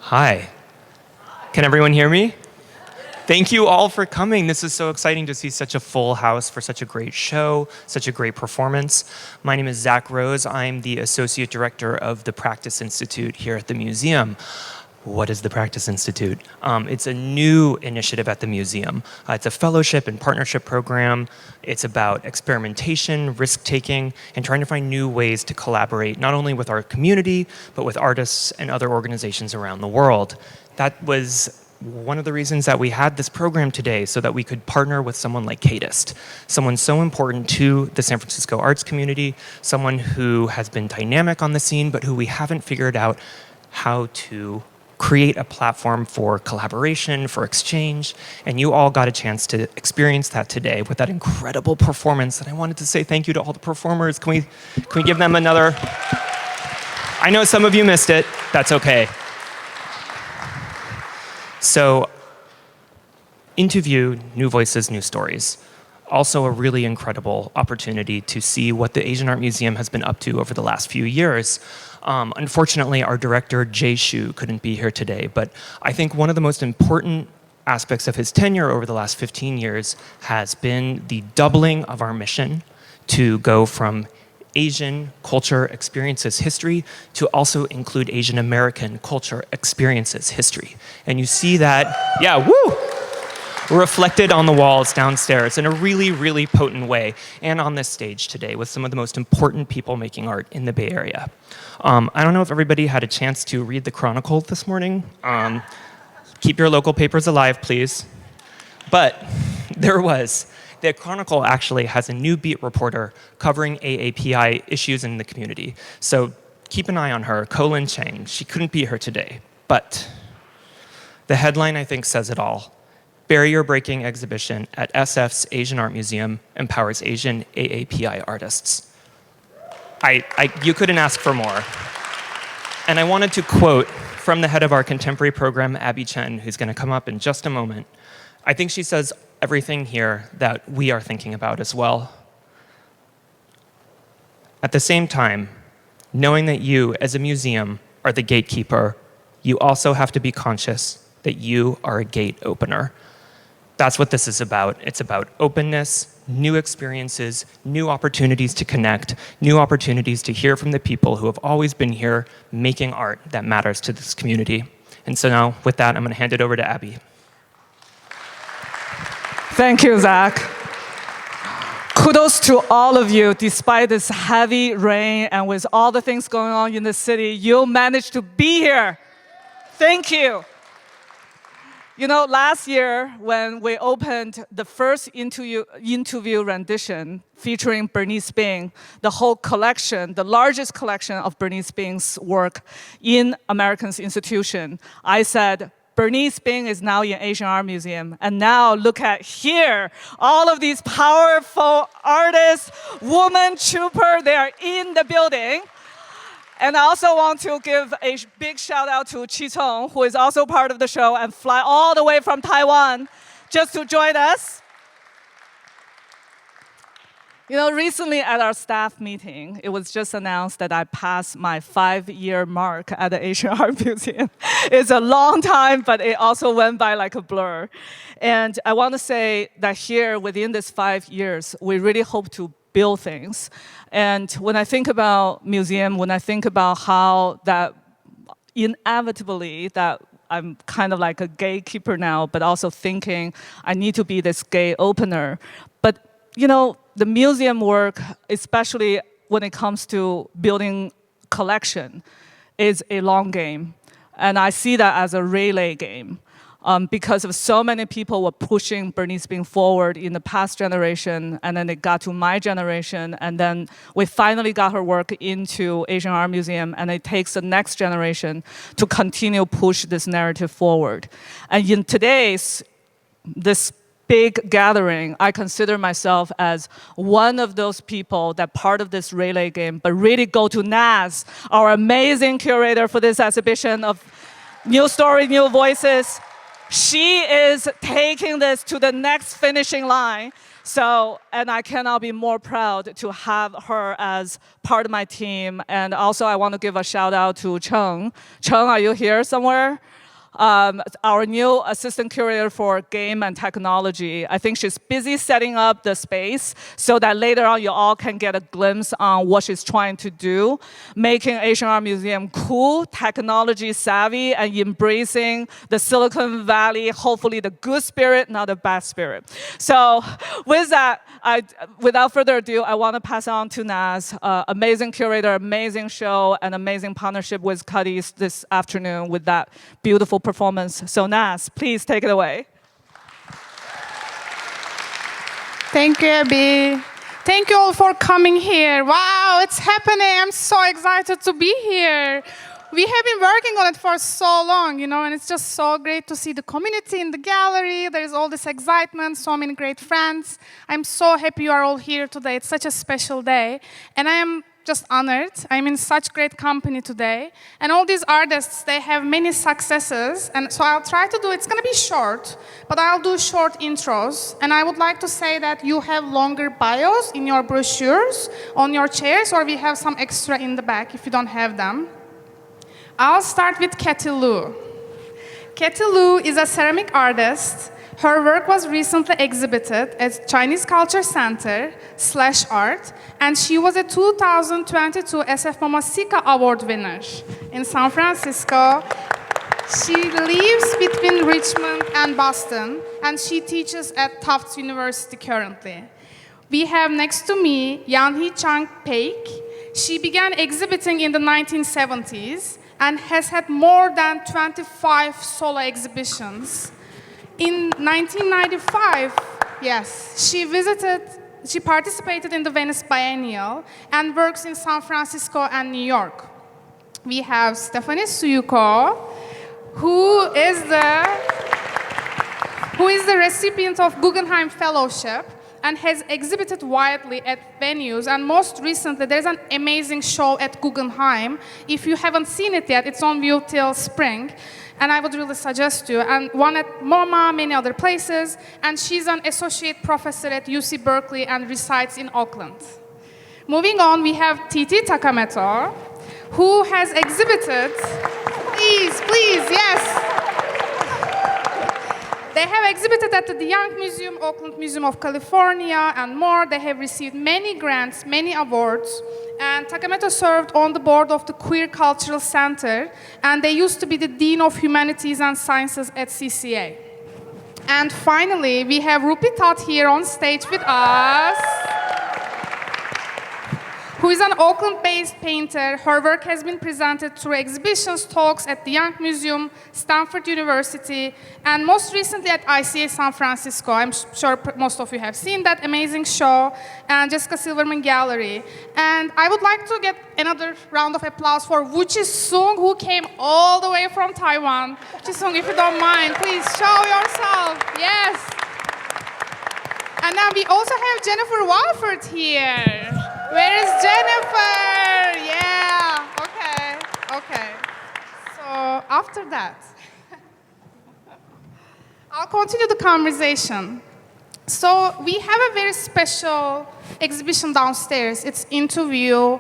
Hi. Can everyone hear me? Thank you all for coming. This is so exciting to see such a full house for such a great show, such a great performance. My name is Zach Rose. I'm the Associate Director of the Practice Institute here at the museum. What is the Practice Institute? It's a new initiative at the museum. It's a fellowship and partnership program. It's about experimentation, risk-taking, and trying to find new ways to collaborate, not only with our community, but with artists and other organizations around the world. That was one of the reasons that we had this program today, so that we could partner with someone like Catist, someone so important to the San Francisco arts community, someone who has been dynamic on the scene, but who we haven't figured out how to create a platform for collaboration, for exchange, and you all got a chance to experience that today with that incredible performance. And I wanted to say thank you to all the performers. Can we give them another? I know some of you missed it. That's okay. So, interview New Voices, New Stories. Also a really incredible opportunity to see what the Asian Art Museum has been up to over the last few years. Unfortunately, our director, Jay Shu, couldn't be here today, but I think one of the most important aspects of his tenure over the last 15 years has been the doubling of our mission to go from Asian culture experiences history to also include Asian American culture experiences history. And you see that, reflected on the walls downstairs in a really, really potent way, and on this stage today with some of the most important people making art in the Bay Area. I don't know if everybody had a chance to read the Chronicle this morning. Keep your local papers alive, please. But there was. The Chronicle actually has a new beat reporter covering AAPI issues in the community. So keep an eye on her, Colin Chang. She couldn't be here today, but the headline, I think, says it all. Barrier-breaking exhibition at SF's Asian Art Museum empowers Asian AAPI artists. You couldn't ask for more. And I wanted to quote from the head of our contemporary program, Abby Chen, who's going to come up in just a moment. I think she says everything here that we are thinking about as well. At the same time, knowing that you, as a museum, are the gatekeeper, you also have to be conscious that you are a gate opener. That's what this is about. It's about openness, new experiences, new opportunities to connect, new opportunities to hear from the people who have always been here making art that matters to this community. And so now, with that, I'm going to hand it over to Abby. Thank you, Zach. Kudos to all of you. Despite this heavy rain and with all the things going on in the city, you managed to be here. Thank you. You know, last year when we opened the first interview rendition featuring Bernice Bing, the whole collection, the largest collection of Bernice Bing's work in American's institution, I said, Bernice Bing is now in Asian Art Museum. And now look at here, all of these powerful artists, woman trooper, they are in the building. And I also want to give a big shout out to Chi Cong, who is also part of the show and fly all the way from Taiwan just to join us. You know, recently at our staff meeting, it was just announced that I passed my 5-year mark at the Asian Art Museum. It's a long time, but it also went by like a blur. And I want to say that here, within this 5 years, we really hope to build things. And when I think about museum, when I think about how that inevitably that I'm kind of like a gatekeeper now, but also thinking I need to be this gate opener. But you know, the museum work, especially when it comes to building collection, is a long game. And I see that as a relay game. Because of so many people were pushing Bernice Bing forward in the past generation, and then it got to my generation, and then we finally got her work into Asian Art Museum, and it takes the next generation to continue push this narrative forward. And in today's, this big gathering, I consider myself as one of those people that part of this relay game, but really go to Naz, our amazing curator for this exhibition of New Stories, New Voices. She is taking this to the next finishing line. So, and I cannot be more proud to have her as part of my team. And also I want to give a shout out to Cheng. Cheng, are you here somewhere? our new assistant curator for game and technology. I think she's busy setting up the space so that later on you all can get a glimpse on what she's trying to do, making Asian Art Museum cool, technology savvy, and embracing the Silicon Valley, hopefully the good spirit, not the bad spirit. So with that, without further ado, I want to pass on to Naz. Amazing curator, amazing show, and amazing partnership with Cathy this afternoon with that beautiful performance. So Naz, please take it away. Thank you, Abby. Thank you all for coming here. Wow, it's happening. I'm so excited to be here. We have been working on it for so long, and it's just so great to see the community in the gallery. There's all this excitement, so many great friends. I'm so happy you are all here today. It's such a special day. And I am just honored. I'm in such great company today. And all these artists, they have many successes. And so I'll try to do, it's going to be short, but I'll do short intros. And I would like to say that you have longer bios in your brochures, on your chairs, or we have some extra in the back if you don't have them. I'll start with Cathy Lu. Cathy Lu is a ceramic artist. Her work was recently exhibited at Chinese Culture Center /Art, and she was a 2022 SF MoMA Sika Award winner in San Francisco. She lives between Richmond and Boston, and she teaches at Tufts University currently. We have next to me Younhee Paik. She began exhibiting in the 1970s and has had more than 25 solo exhibitions. In 1995, yes, she participated in the Venice Biennial and works in San Francisco and New York. We have Syjuco, who is the recipient of Guggenheim Fellowship and has exhibited widely at venues. And most recently, there's an amazing show at Guggenheim. If you haven't seen it yet, it's on view till spring. And I would really suggest you. And one at MoMA, many other places. And she's an associate professor at UC Berkeley and resides in Oakland. Moving on, we have Takemoto, who has exhibited, please, yes. They have exhibited at the Young Museum, Oakland Museum of California, and more. They have received many grants, many awards. And Takemoto served on the board of the Queer Cultural Center, and they used to be the Dean of Humanities and Sciences at CCA. And finally, we have Rupy C here on stage with us, who is an Oakland-based painter. Her work has been presented through exhibitions, talks at the Young Museum, Stanford University, and most recently at ICA San Francisco. I'm sure most of you have seen that amazing show, and Jessica Silverman Gallery. And I would like to get another round of applause for Woo-Chi Sung, who came all the way from Taiwan. Woo-Chi Sung, if you don't mind, please show yourself. Yes. And now we also have Jennifer Walford here. Where is Jennifer? Yeah, okay. So after that, I'll continue the conversation. So we have a very special exhibition downstairs. It's Interview,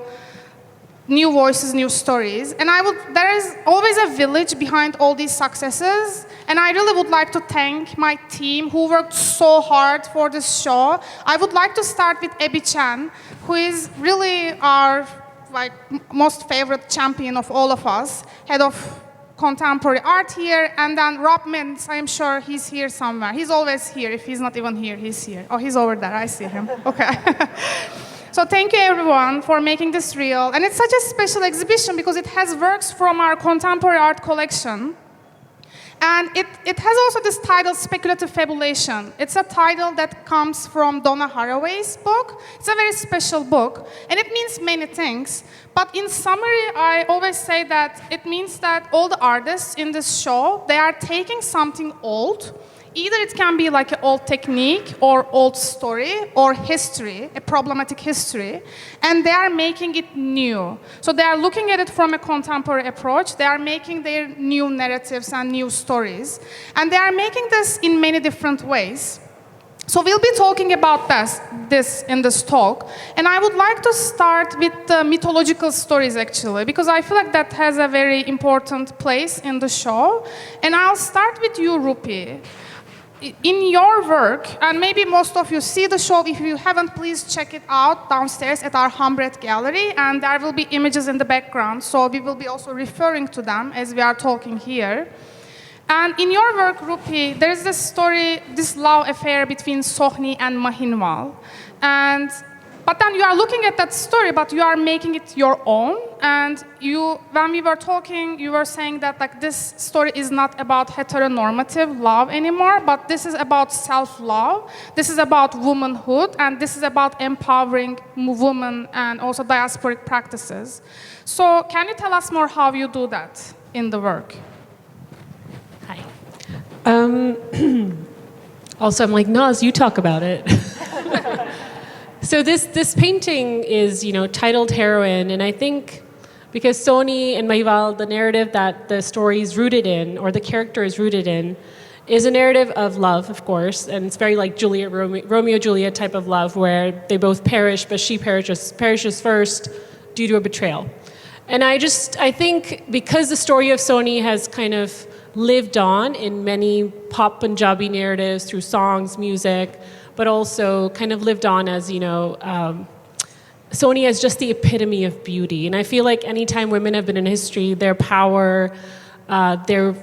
New Voices, New Stories. And there is always a village behind all these successes. And I really would like to thank my team who worked so hard for this show. I would like to start with Abby Chan, who is really our most favorite champion of all of us, head of contemporary art here. And then Rob Mintz, I'm sure he's here somewhere. He's always here. If he's not even here, he's here. Oh, he's over there. I see him. Okay. So thank you, everyone, for making this real. And it's such a special exhibition because it has works from our contemporary art collection. And it has also this title, Speculative Fabulation. It's a title that comes from Donna Haraway's book. It's a very special book, and it means many things. But in summary, I always say that it means that all the artists in this show, they are taking something old. Either it can be like an old technique or old story or history, a problematic history, and they are making it new. So they are looking at it from a contemporary approach. They are making their new narratives and new stories. And they are making this in many different ways. So we'll be talking about this in this talk. And I would like to start with the mythological stories, actually, because I feel like that has a very important place in the show. And I'll start with you, Rupy. In your work, and maybe most of you see the show, if you haven't, please check it out downstairs at our Humbret Gallery, and there will be images in the background, so we will be also referring to them as we are talking here. And in your work, Rupy, there's this story, this love affair between Sohni and Mahinwal. But then you are looking at that story, but you are making it your own. And when we were talking, you were saying that like this story is not about heteronormative love anymore, but this is about self-love. This is about womanhood, and this is about empowering women and also diasporic practices. So can you tell us more how you do that in the work? Hi. Also, I'm like, Naz, you talk about it. So this painting is, titled Heroine, and I think because Sohni and Mahinwal, the narrative that the story is rooted in, or the character is rooted in, is a narrative of love, of course, and it's very like Romeo Juliet type of love, where they both perish, but she perishes first due to a betrayal. And I think because the story of Sohni has kind of lived on in many pop Punjabi narratives through songs, music, but also kind of lived on as, Sohni as just the epitome of beauty. And I feel like anytime women have been in history, their power, the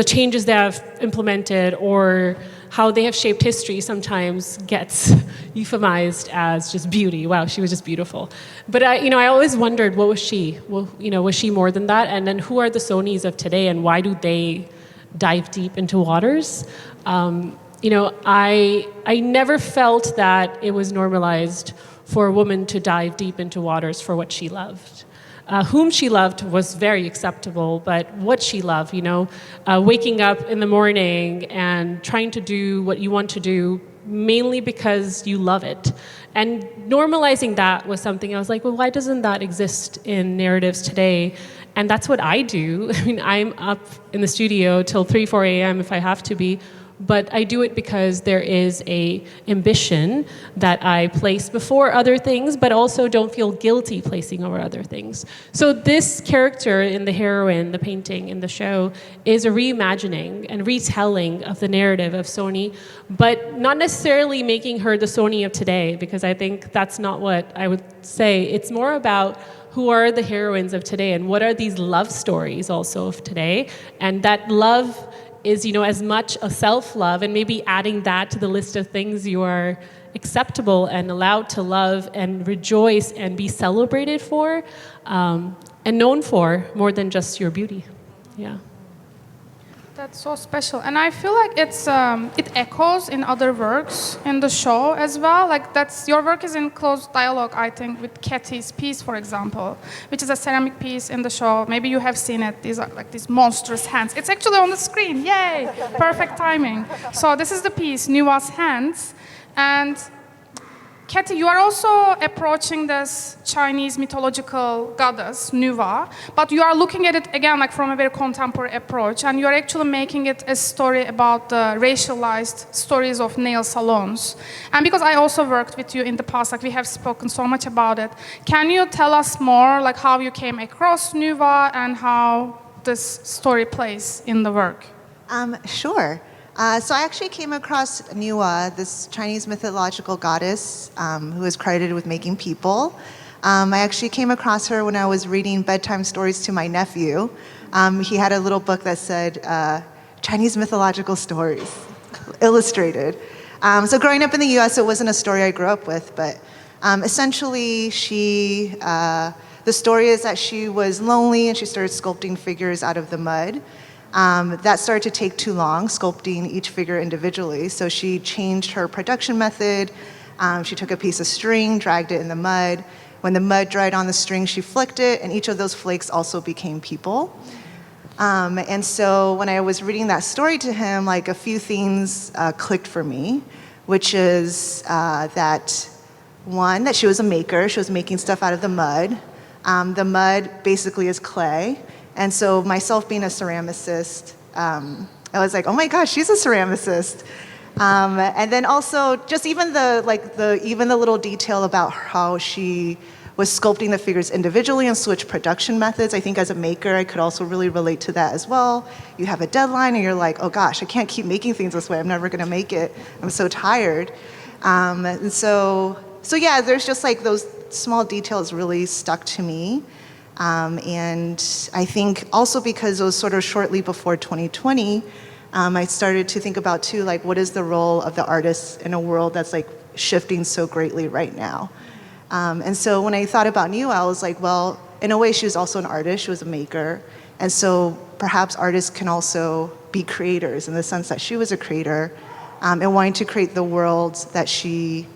changes they have implemented, or how they have shaped history sometimes gets euphemized as just beauty. Wow, she was just beautiful. But I always wondered, what was she? Well, was she more than that? And then who are the Sohnis of today, and why do they dive deep into waters? I never felt that it was normalized for a woman to dive deep into waters for what she loved. Whom she loved was very acceptable, but what she loved, waking up in the morning and trying to do what you want to do mainly because you love it. And normalizing that was something I was like, well, why doesn't that exist in narratives today? And that's what I do. I mean, I'm up in the studio till 3, 4 a.m. if I have to be. But I do it because there is a ambition that I place before other things, but also don't feel guilty placing over other things. So this character in the heroine, the painting, in the show, is a reimagining and retelling of the narrative of Sohni, but not necessarily making her the Sohni of today, because I think that's not what I would say. It's more about who are the heroines of today, and what are these love stories also of today, and that love is, as much a self-love, and maybe adding that to the list of things you are acceptable and allowed to love and rejoice and be celebrated for, and known for more than just your beauty. Yeah. That's so special, and I feel like it echoes in other works in the show as well. Like your work is in close dialogue, I think, with Cathy's piece, for example, which is a ceramic piece in the show. Maybe you have seen it. These are like these monstrous hands. It's actually on the screen. Yay! Perfect timing. So this is the piece, Nuwa's Hands, and Cathy, you are also approaching this Chinese mythological goddess, Nuwa, but you are looking at it again like from a very contemporary approach, and you are actually making it a story about the racialized stories of nail salons. And because I also worked with you in the past, like we have spoken so much about it, can you tell us more like how you came across Nuwa and how this story plays in the work? Sure. So I actually came across Nuwa, this Chinese mythological goddess who is credited with making people. I actually came across her when I was reading bedtime stories to my nephew. He had a little book that said Chinese mythological stories, illustrated. So growing up in the US, it wasn't a story I grew up with, but essentially the story is that she was lonely and she started sculpting figures out of the mud. That started to take too long, sculpting each figure individually. So she changed her production method. She took a piece of string, dragged it in the mud. When the mud dried on the string, she flicked it, and each of those flakes also became people. And so when I was reading that story to him, like a few things clicked for me, which is that one, that she was a maker. She was making stuff out of the mud. The mud basically is clay. And so myself being a ceramicist, I was like, oh my gosh, she's a ceramicist. And then also just even the little detail about how she was sculpting the figures individually and switch production methods. I think as a maker, I could also really relate to that as well. You have a deadline and you're like, oh gosh, I can't keep making things this way. I'm never gonna make it. I'm so tired. And so yeah, there's just like those small details really stuck to me. And I think also because it was sort of shortly before 2020, I started to think about too, like what is the role of the artist in a world that's like shifting so greatly right now? And so when I thought about Nua, I was like, well, in a way she was also an artist, she was a maker. And so perhaps artists can also be creators in the sense that she was a creator and wanting to create the world that she,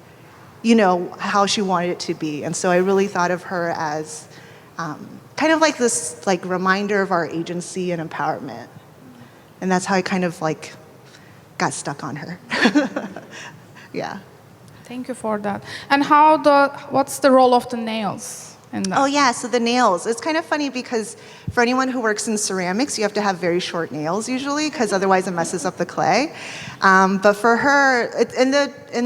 how she wanted it to be. And so I really thought of her as kind of like this like reminder of our agency and empowerment. And that's how I kind of like got stuck on her. Yeah. Thank you for that. And what's the role of the nails in that? Oh yeah, so the nails. It's kind of funny because for anyone who works in ceramics, you have to have very short nails usually because otherwise it messes up the clay. But for her, in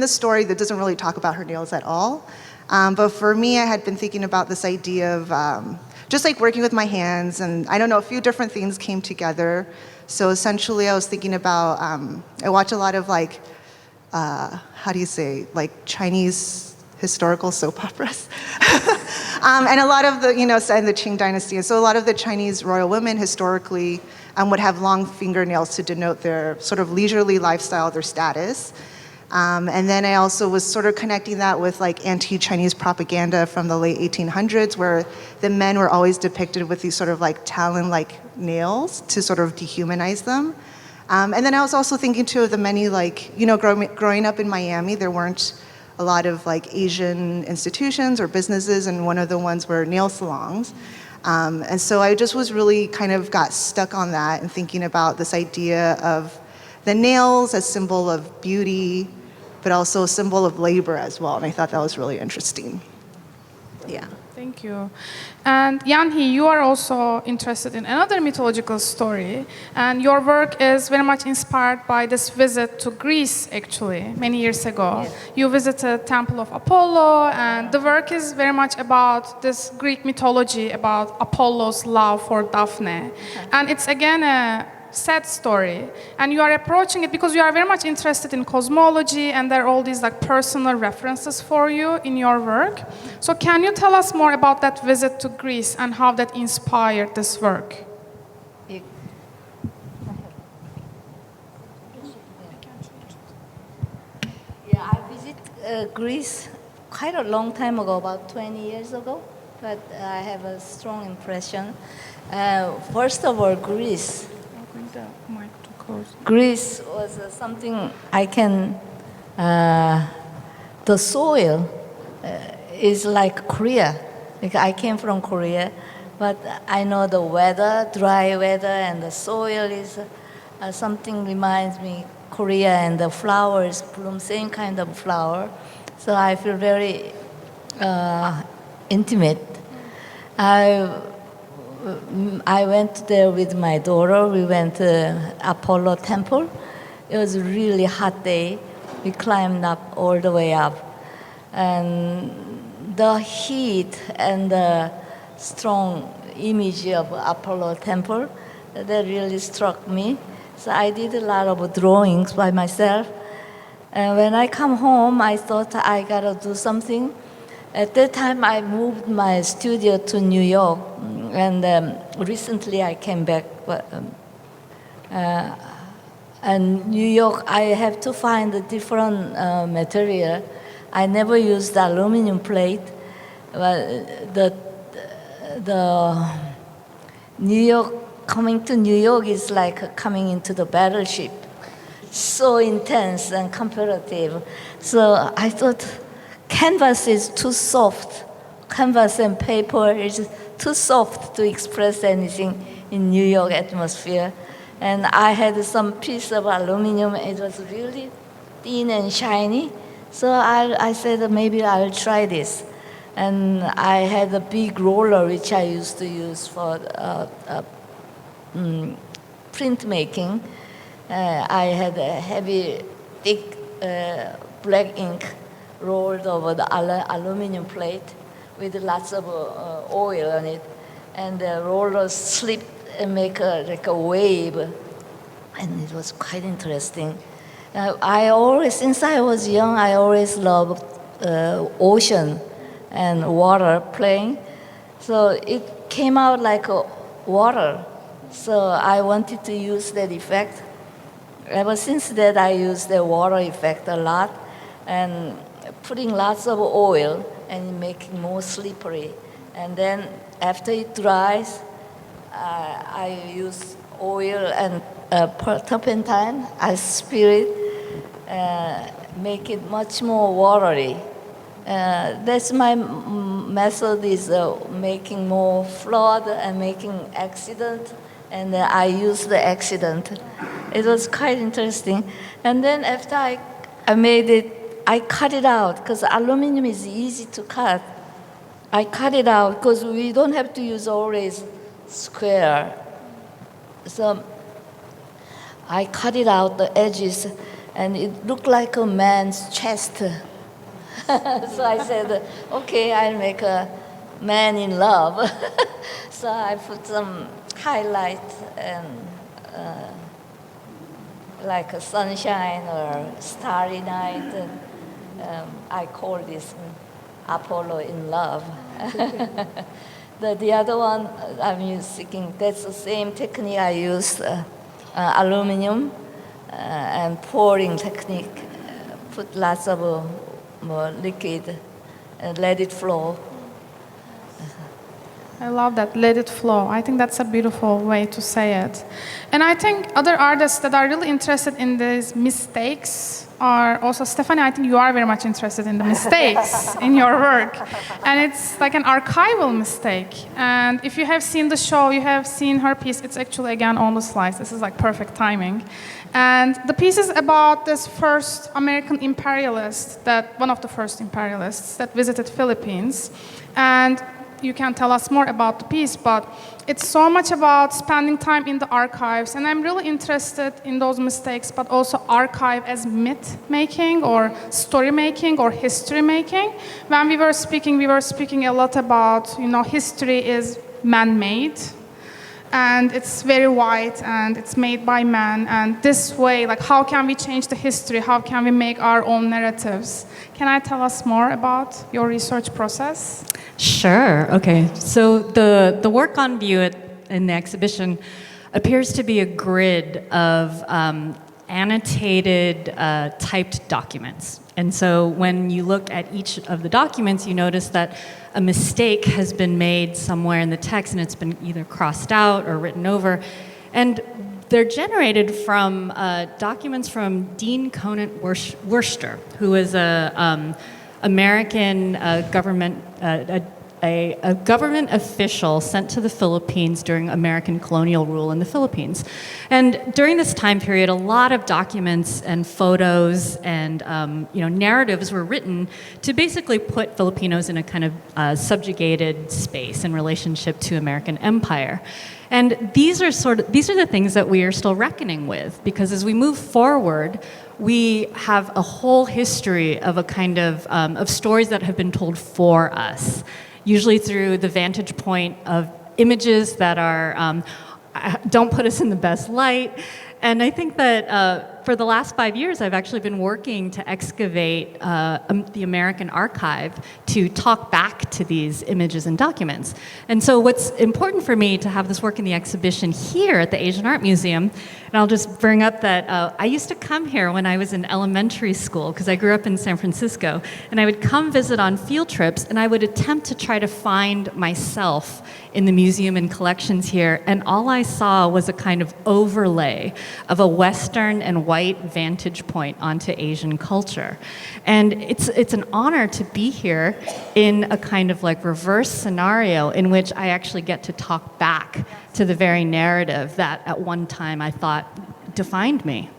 the story, that doesn't really talk about her nails at all. But for me, I had been thinking about this idea of just like working with my hands, and I don't know, a few different things came together. So essentially, I was thinking about, I watch a lot of like, how do you say, like Chinese historical soap operas. And a lot of the, set in the Qing dynasty. And so a lot of the Chinese royal women historically would have long fingernails to denote their sort of leisurely lifestyle, their status. And then I also was sort of connecting that with like anti-Chinese propaganda from the late 1800s, where the men were always depicted with these sort of like talon-like nails to sort of dehumanize them. And then I was also thinking too of the many like, growing up in Miami, there weren't a lot of like Asian institutions or businesses, and one of the ones were nail salons. And so I just was really kind of got stuck on that and thinking about this idea of the nails as symbol of beauty, but also a symbol of labor as well. And I thought that was really interesting. Yeah. Thank you. And Younhee, you are also interested in another mythological story, and your work is very much inspired by this visit to Greece, actually, many years ago. Yes. You visited Temple of Apollo, and the work is very much about this Greek mythology, about Apollo's love for Daphne. Okay. And it's again a sad story, and you are approaching it because you are very much interested in cosmology, and there are all these like personal references for you in your work. So can you tell us more about that visit to Greece and how that inspired this work? Yeah, I visited Greece quite a long time ago, about 20 years ago, but I have a strong impression. First of all, Greece was something I can, the soil is like Korea. Like I came from Korea, but I know the weather, dry weather, and the soil is something reminds me Korea, and the flowers bloom same kind of flower. So I feel very intimate. I went there with my daughter. We went to Apollo Temple. It was a really hot day. We climbed up all the way up. And the heat and the strong image of Apollo Temple, that really struck me. So I did a lot of drawings by myself. And when I come home, I thought I gotta do something. At that time, I moved my studio to New York. And recently I came back, and New York, I have to find a different material. I never used the aluminum plate, but the New York, coming to New York is like coming into the battleship. So intense and competitive. So I thought canvas is too soft. Canvas and paper is too soft to express anything in New York atmosphere. And I had some piece of aluminum. It was really thin and shiny. So I said, maybe I'll try this. And I had a big roller, which I used to use for printmaking. I had a heavy thick black ink rolled over the aluminum plate with lots of oil on it. And the rollers slip and make like a wave. And it was quite interesting. Since I was young, I always loved ocean and water playing. So it came out like water. So I wanted to use that effect. Ever since that, I use the water effect a lot, and putting lots of oil and making more slippery. And then after it dries, I use oil and turpentine. I spirit, make it much more watery. That's my method, is making more flood and making accident, and I use the accident. It was quite interesting. And then after I made it, I cut it out, because aluminum is easy to cut. I cut it out because we don't have to use always square. So I cut it out, the edges, and it looked like a man's chest. So I said, okay, I'll make a man in love. So I put some highlight and like a sunshine or starry night. And, I call this Apollo in love. The other one I'm using, that's the same technique I used, aluminum and pouring technique. Put lots of liquid and let it flow. I love that, let it flow. I think that's a beautiful way to say it. And I think other artists that are really interested in these mistakes are also, Stephanie, I think you are very much interested in the mistakes in your work. And it's like an archival mistake. And if you have seen the show, you have seen her piece. It's actually, again, on the slides. This is like perfect timing. And the piece is about this first American imperialist, one of the first imperialists that visited Philippines. And you can tell us more about the piece, but it's so much about spending time in the archives, and I'm really interested in those mistakes, but also archive as myth making or story making or history making. When we were speaking a lot about, history is man-made, and it's very white, and it's made by man, and this way, like, how can we change the history? How can we make our own narratives? Can I tell us more about your research process? Sure. Okay. So the work on view in the exhibition appears to be a grid of annotated typed documents. And so when you look at each of the documents, you notice that a mistake has been made somewhere in the text, and it's been either crossed out or written over. And they're generated from documents from Dean Conant Worcester, who is a American government, a government official sent to the Philippines during American colonial rule in the Philippines. And during this time period, a lot of documents and photos and narratives were written to basically put Filipinos in a kind of subjugated space in relationship to American empire. And these are the things that we are still reckoning with, because as we move forward, we have a whole history of a kind of stories that have been told for us, usually through the vantage point of images that don't put us in the best light. And I think that for the last 5 years, I've actually been working to excavate the American archive to talk back to these images and documents. And so what's important for me to have this work in the exhibition here at the Asian Art Museum, and I'll just bring up that I used to come here when I was in elementary school, because I grew up in San Francisco, and I would come visit on field trips, and I would attempt to try to find myself in the museum and collections here, and all I saw was a kind of overlay of a Western and white vantage point onto Asian culture. And it's an honor to be here in a kind of like reverse scenario in which I actually get to talk back to the very narrative that at one time I thought defined me.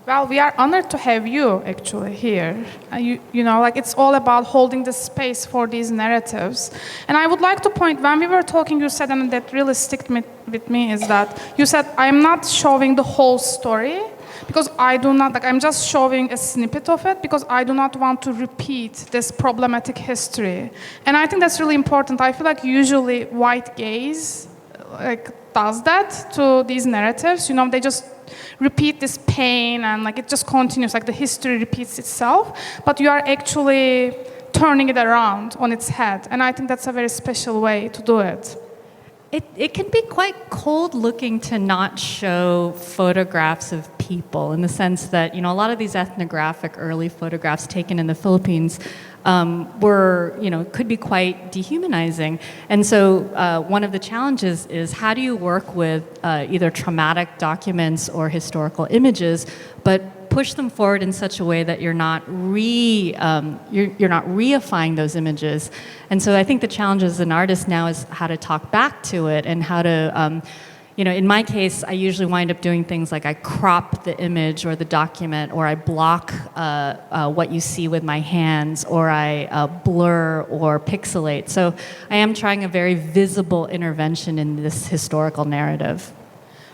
Well, we are honored to have you actually here. It's all about holding the space for these narratives. And I would like to point, when we were talking, you said, and that really stuck with me, is that you said, I'm not showing the whole story, because I do not, like I'm just showing a snippet of it because I do not want to repeat this problematic history. And I think that's really important. I feel like usually white gaze does that to these narratives. They just repeat this pain and it just continues, the history repeats itself, but you are actually turning it around on its head. And I think that's a very special way to do it. It can be quite cold looking to not show photographs of people, in the sense that, a lot of these ethnographic early photographs taken in the Philippines could be quite dehumanizing. And so one of the challenges is, how do you work with either traumatic documents or historical images, but push them forward in such a way that you're not reifying those images. And so I think the challenge as an artist now is how to talk back to it, and how to, in my case, I usually wind up doing things like I crop the image or the document, or I block what you see with my hands, or I blur or pixelate. So I am trying a very visible intervention in this historical narrative.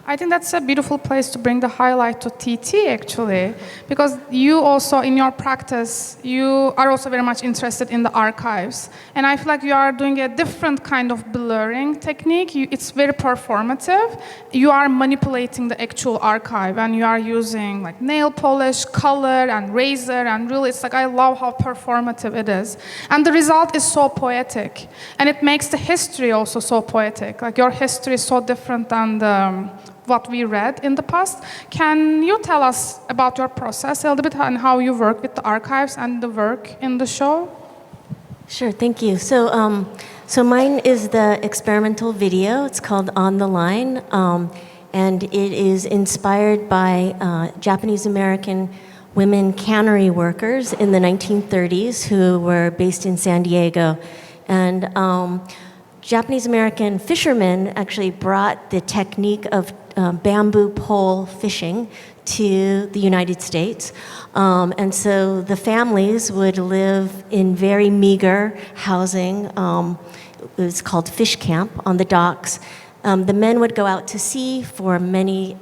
I think that's a beautiful place to bring the highlight to TT, actually, because you also, in your practice, you are also very much interested in the archives. And I feel like you are doing a different kind of blurring technique. It's very performative. You are manipulating the actual archive, and you are using nail polish, color, and razor, and really, it's I love how performative it is. And the result is so poetic. And it makes the history also so poetic. Your history is so different than what we read in the past. Can you tell us about your process a little bit and how you work with the archives and the work in the show? Sure, thank you. So mine is the experimental video. It's called On the Line, and it is inspired by Japanese-American women cannery workers in the 1930s who were based in San Diego. And Japanese-American fishermen actually brought the technique of bamboo pole fishing to the United States. And so the families would live in very meager housing. It was called fish camp on the docks. The men would go out to sea for many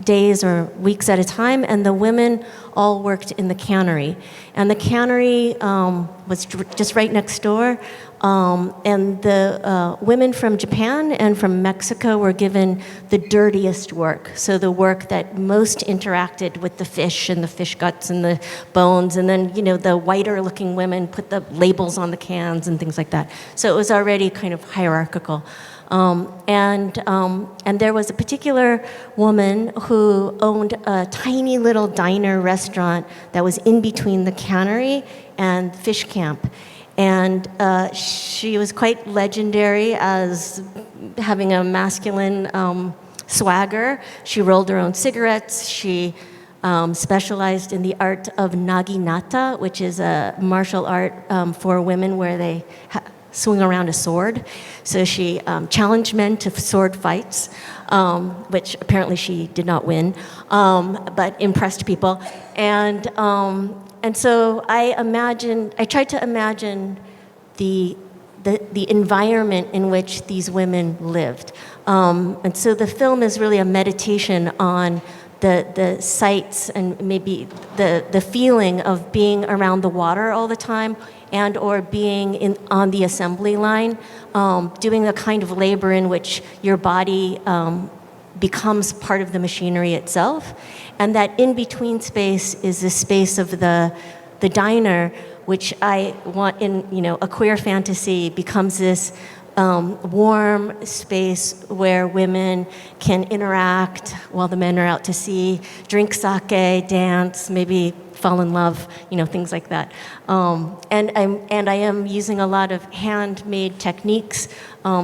days or weeks at a time, and the women all worked in the cannery. And the cannery was just right next door. And the women from Japan and from Mexico were given the dirtiest work, so the work that most interacted with the fish and the fish guts and the bones, and then the whiter looking women put the labels on the cans and things like that. So it was already kind of hierarchical. And there was a particular woman who owned a tiny little diner restaurant that was in between the cannery and fish camp. And she was quite legendary as having a masculine swagger. She rolled her own cigarettes. She specialized in the art of naginata, which is a martial art for women where they swing around a sword. So she challenged men to sword fights, which apparently she did not win, but impressed people. And so I tried to imagine the environment in which these women lived. And so the film is really a meditation on the sights and maybe the feeling of being around the water all the time, and or being on the assembly line, doing the kind of labor in which your body becomes part of the machinery itself. And that in-between space is the space of the diner, which I want in a queer fantasy becomes this warm space where women can interact while the men are out to sea, drink sake, dance, maybe fall in love, things like that. And I am using a lot of handmade techniques.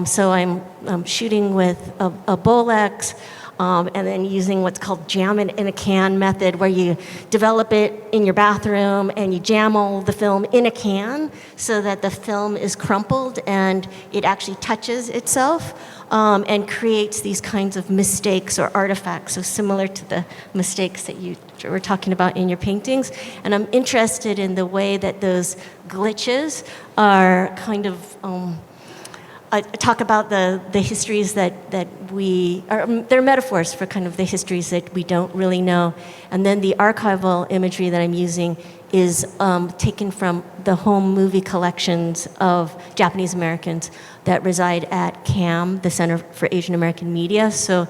So I'm shooting with a Bolex, and then using what's called jam it in a can method, where you develop it in your bathroom and you jam all the film in a can so that the film is crumpled and it actually touches itself, and creates these kinds of mistakes or artifacts, so similar to the mistakes that you were talking about in your paintings. And I'm interested in the way that those glitches are kind of talk about the histories that we, they're metaphors for kind of the histories that we don't really know. And then the archival imagery that I'm using is taken from the home movie collections of Japanese Americans that reside at CAM, the Center for Asian American Media. So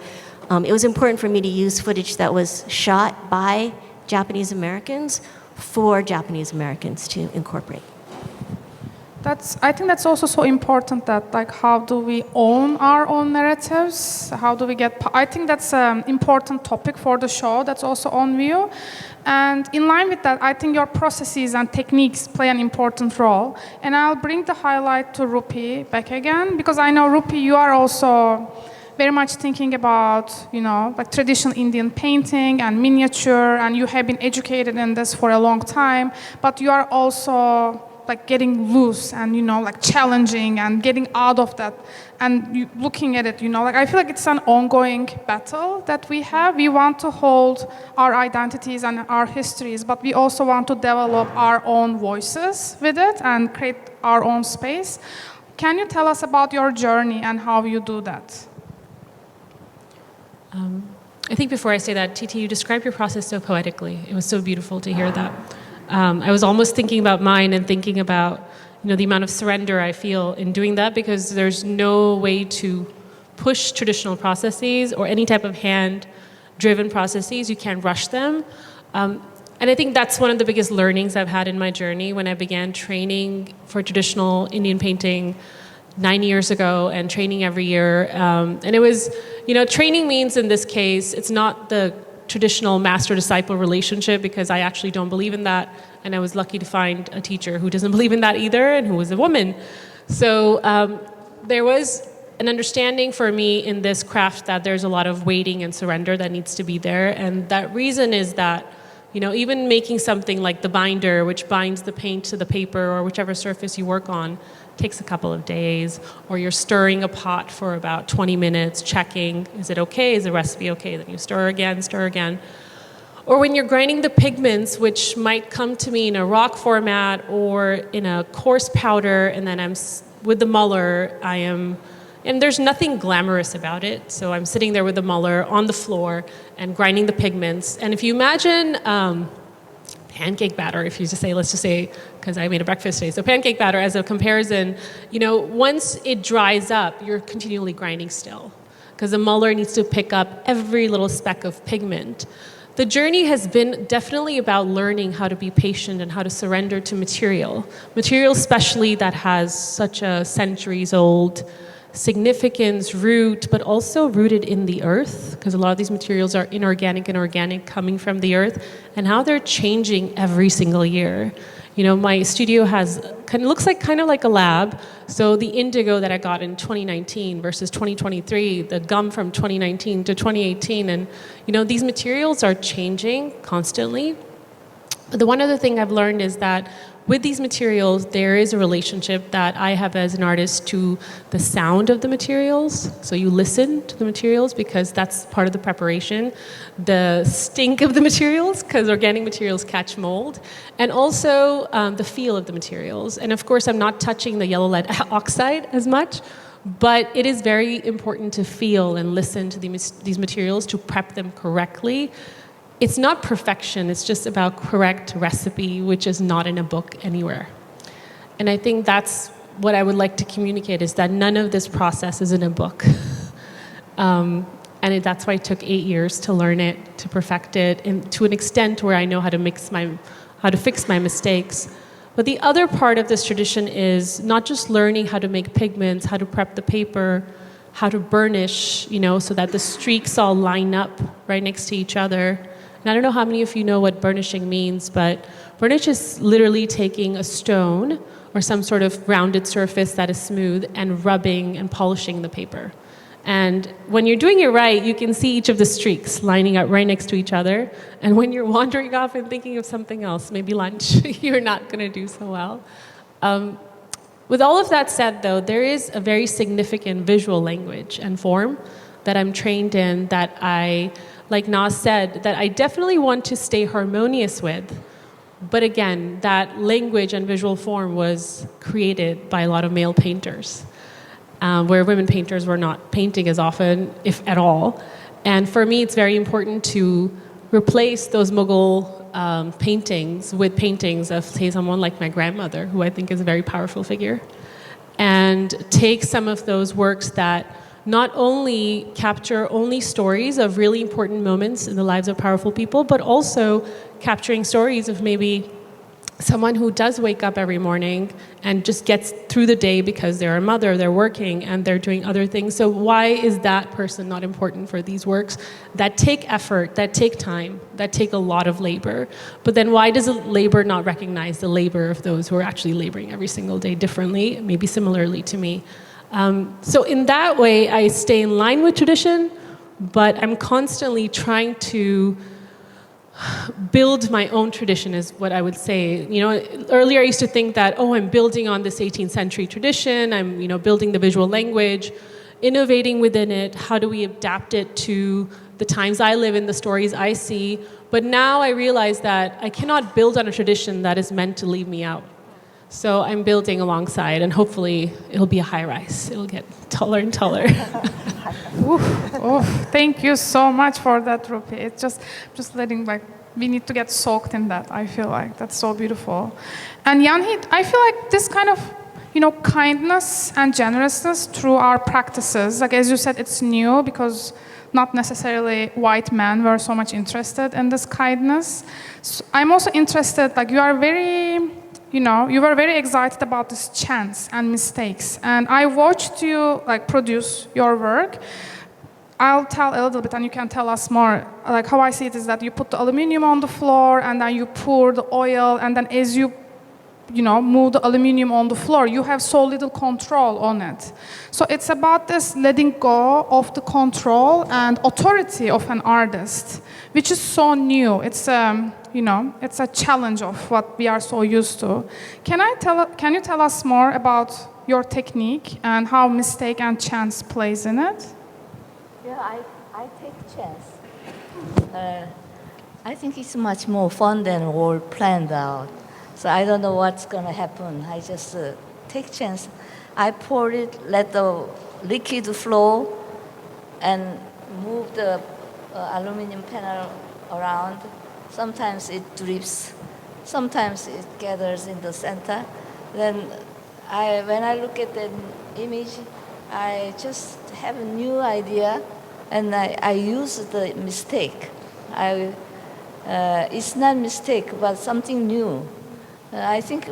it was important for me to use footage that was shot by Japanese Americans for Japanese Americans to incorporate. I think that's also so important, that like, how do we own our own narratives? How do we get, I think that's an important topic for the show that's also on view. And in line with that, I think your processes and techniques play an important role. And I'll bring the highlight to Rupy back again, because I know, Rupy, you are also very much thinking about, like traditional Indian painting and miniature, and you have been educated in this for a long time, but you are also like getting loose and, like challenging and getting out of that and looking at it, like I feel like it's an ongoing battle that we have. We want to hold our identities and our histories, but we also want to develop our own voices with it and create our own space. Can you tell us about your journey and how you do that? I think before I say that, Titi, you described your process so poetically. It was so beautiful to hear that. I was almost thinking about mine and thinking about, the amount of surrender I feel in doing that, because there's no way to push traditional processes or any type of hand-driven processes. You can't rush them. And I think that's one of the biggest learnings I've had in my journey when I began training for traditional Indian painting 9 years ago and training every year. And it was, training means in this case, it's not the traditional master-disciple relationship, because I actually don't believe in that. And I was lucky to find a teacher who doesn't believe in that either, and who was a woman. So there was an understanding for me in this craft that there's a lot of waiting and surrender that needs to be there. And that reason is that, even making something like the binder, which binds the paint to the paper or whichever surface you work on, takes a couple of days, or you're stirring a pot for about 20 minutes, checking, is it okay, is the recipe okay? Then you stir again. Or when you're grinding the pigments, which might come to me in a rock format or in a coarse powder, and then with the muller, and there's nothing glamorous about it, so I'm sitting there with the muller on the floor and grinding the pigments. And if you imagine pancake batter, let's just say, because I made a breakfast today, so pancake batter as a comparison, once it dries up, you're continually grinding still, because the muller needs to pick up every little speck of pigment. The journey has been definitely about learning how to be patient and how to surrender to material especially that has such a centuries-old significance, root, but also rooted in the earth, because a lot of these materials are inorganic and organic, coming from the earth, and how they're changing every single year. My studio looks like kind of like a lab. So the indigo that I got in 2019 versus 2023, the gum from 2019 to 2018, and these materials are changing constantly. But the one other thing I've learned is that with these materials, there is a relationship that I have as an artist to the sound of the materials. So you listen to the materials, because that's part of the preparation. The stink of the materials, because organic materials catch mold. And also the feel of the materials. And of course, I'm not touching the yellow lead oxide as much, but it is very important to feel and listen to these materials to prep them correctly. It's not perfection, it's just about correct recipe, which is not in a book anywhere. And I think that's what I would like to communicate, is that none of this process is in a book. That's why it took 8 years to learn it, to perfect it, and to an extent where I know how to fix my mistakes. But the other part of this tradition is not just learning how to make pigments, how to prep the paper, how to burnish, so that the streaks all line up right next to each other. And I don't know how many of you know what burnishing means, but burnish is literally taking a stone or some sort of rounded surface that is smooth and rubbing and polishing the paper. And when you're doing it right, you can see each of the streaks lining up right next to each other. And when you're wandering off and thinking of something else, maybe lunch, you're not going to do so well. With all of that said, though, there is a very significant visual language and form that I'm trained in, that I, like Naz said, that I definitely want to stay harmonious with. But again, that language and visual form was created by a lot of male painters. where women painters were not painting as often, if at all. And for me, it's very important to replace those Mughal paintings with paintings of, say, someone like my grandmother, who I think is a very powerful figure, and take some of those works that not only capture only stories of really important moments in the lives of powerful people, but also capturing stories of maybe someone who does wake up every morning and just gets through the day because they're a mother, they're working, and they're doing other things. So why is that person not important for these works that take effort, that take time, that take a lot of labor? But then why does labor not recognize the labor of those who are actually laboring every single day differently, maybe similarly to me? So in that way, I stay in line with tradition, but I'm constantly trying to build my own tradition, is what I would say. You know, earlier I used to think that, oh, I'm building on this 18th century tradition, I'm, you know, building the visual language, innovating within it, how do we adapt it to the times I live in, the stories I see. But now I realize that I cannot build on a tradition that is meant to leave me out. So I'm building alongside, and hopefully it'll be a high rise. It'll get taller and taller. Thank you so much for that, Rupy. It's just letting, like, we need to get soaked in that. I feel like that's so beautiful. And Younhee, I feel like this kind of, you know, kindness and generousness through our practices, like as you said, it's new because not necessarily white men were so much interested in this kindness. So I'm also interested, like, you are very, you know, you were very excited about this chance and mistakes. And I watched you, like, produce your work. I'll tell a little bit and you can tell us more. Like, how I see it is that you put the aluminum on the floor and then you pour the oil, and then as you know, move the aluminum on the floor, you have so little control on it. So it's about this letting go of the control and authority of an artist, which is so new. It's you know, it's a challenge of what we are so used to. Can you tell us more about your technique and how mistake and chance plays in it? Yeah, I take chance. I think it's much more fun than all planned out. So I don't know what's going to happen. I just take chance. I pour it, let the liquid flow, and move the aluminum panel around. Sometimes it drips. Sometimes it gathers in the center. Then when I look at the image, I just have a new idea, and I use the mistake. It's not mistake, but something new. I think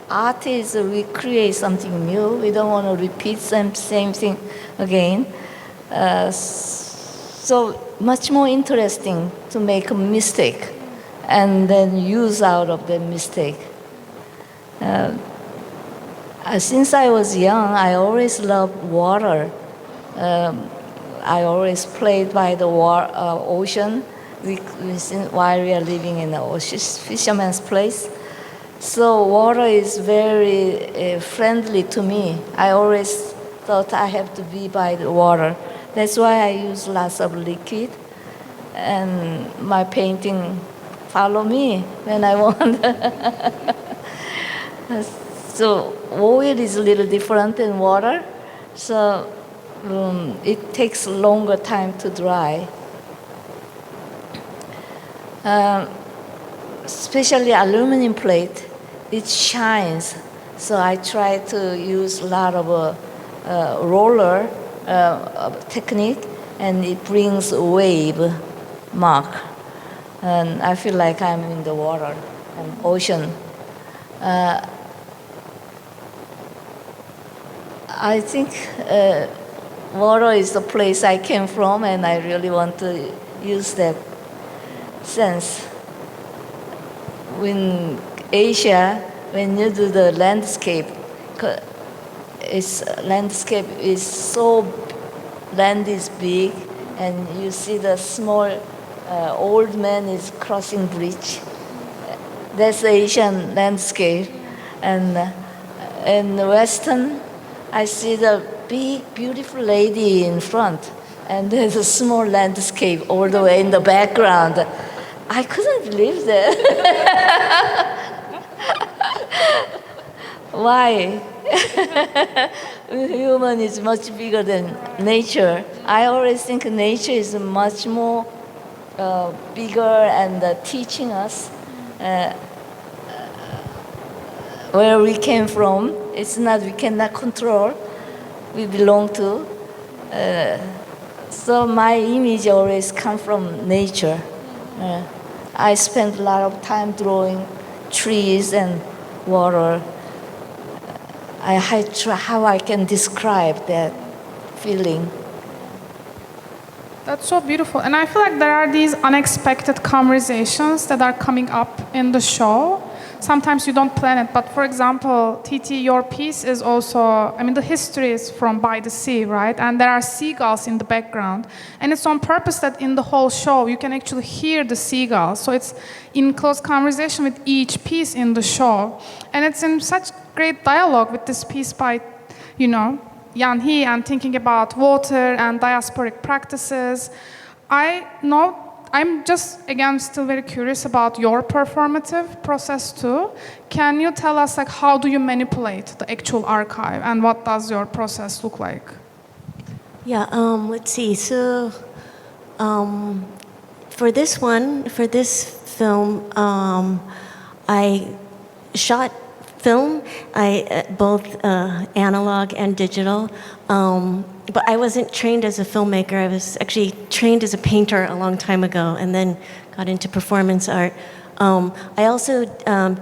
art is we create something new. We don't want to repeat same thing again. So much more interesting to make a mistake and then use out of the mistake. Since I was young, I always loved water. I always played by the ocean while we are living in a fisherman's place. So water is very friendly to me. I always thought I have to be by the water. That's why I use lots of liquid, and my painting follow me when I want. So oil is a little different than water, so it takes longer time to dry. Especially aluminum plate, it shines. So I try to use a lot of roller technique, and it brings a wave mark. And I feel like I'm in the water, ocean. I think water is the place I came from, and I really want to use that sense. In Asia, when you do the landscape, landscape is so, land is big, and you see the small old man is crossing bridge. That's the Asian landscape. And in the Western, I see the big, beautiful lady in front, and there's a small landscape all the way in the background. I couldn't live there. Why? Human is much bigger than nature. I always think nature is much more bigger and teaching us where we came from. It's not we cannot control. We belong to. So my image always come from nature. I spend a lot of time drawing trees and water. How I can describe that feeling. That's so beautiful. And I feel like there are these unexpected conversations that are coming up in the show. Sometimes you don't plan it, but for example, TT, your piece is also, I mean, the history is from By the Sea, right? And there are seagulls in the background. And it's on purpose that in the whole show, you can actually hear the seagulls. So it's in close conversation with each piece in the show. And it's in such great dialogue with this piece by, Younhee, and thinking about water and diasporic practices. I'm just, again, still very curious about your performative process too. Can you tell us, how do you manipulate the actual archive, and what does your process look like? Yeah, let's see. So, for this film, I shot film, both analog and digital. But I wasn't trained as a filmmaker. I was actually trained as a painter a long time ago, and then got into performance art. I also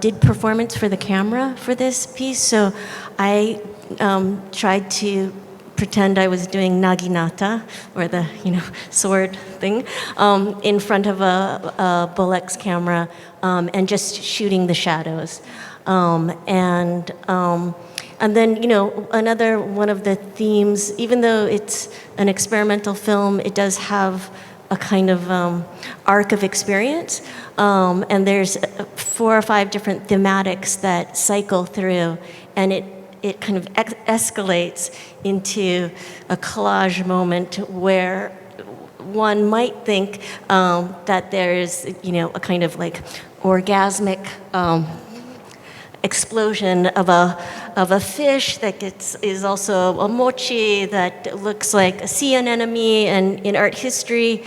did performance for the camera for this piece, so I tried to pretend I was doing naginata, or the sword thing, in front of a Bolex camera, and just shooting the shadows. And then, another one of the themes, even though it's an experimental film, it does have a kind of arc of experience. And there's 4 or 5 different thematics that cycle through, and it kind of escalates into a collage moment where one might think that there's, a kind of orgasmic explosion of a fish that is also a mochi that looks like a sea anemone. And in art history,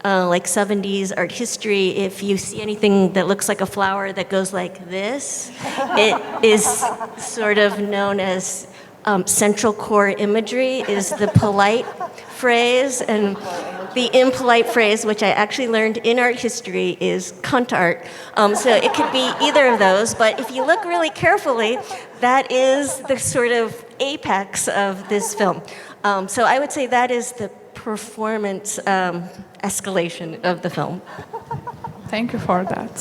like 70s art history, if you see anything that looks like a flower that goes like this, it is sort of known as central core imagery, is the polite phrase. And the impolite phrase, which I actually learned in art history, is cunt art. So it could be either of those, but if you look really carefully, that is the sort of apex of this film. So I would say that is the performance escalation of the film. Thank you for that.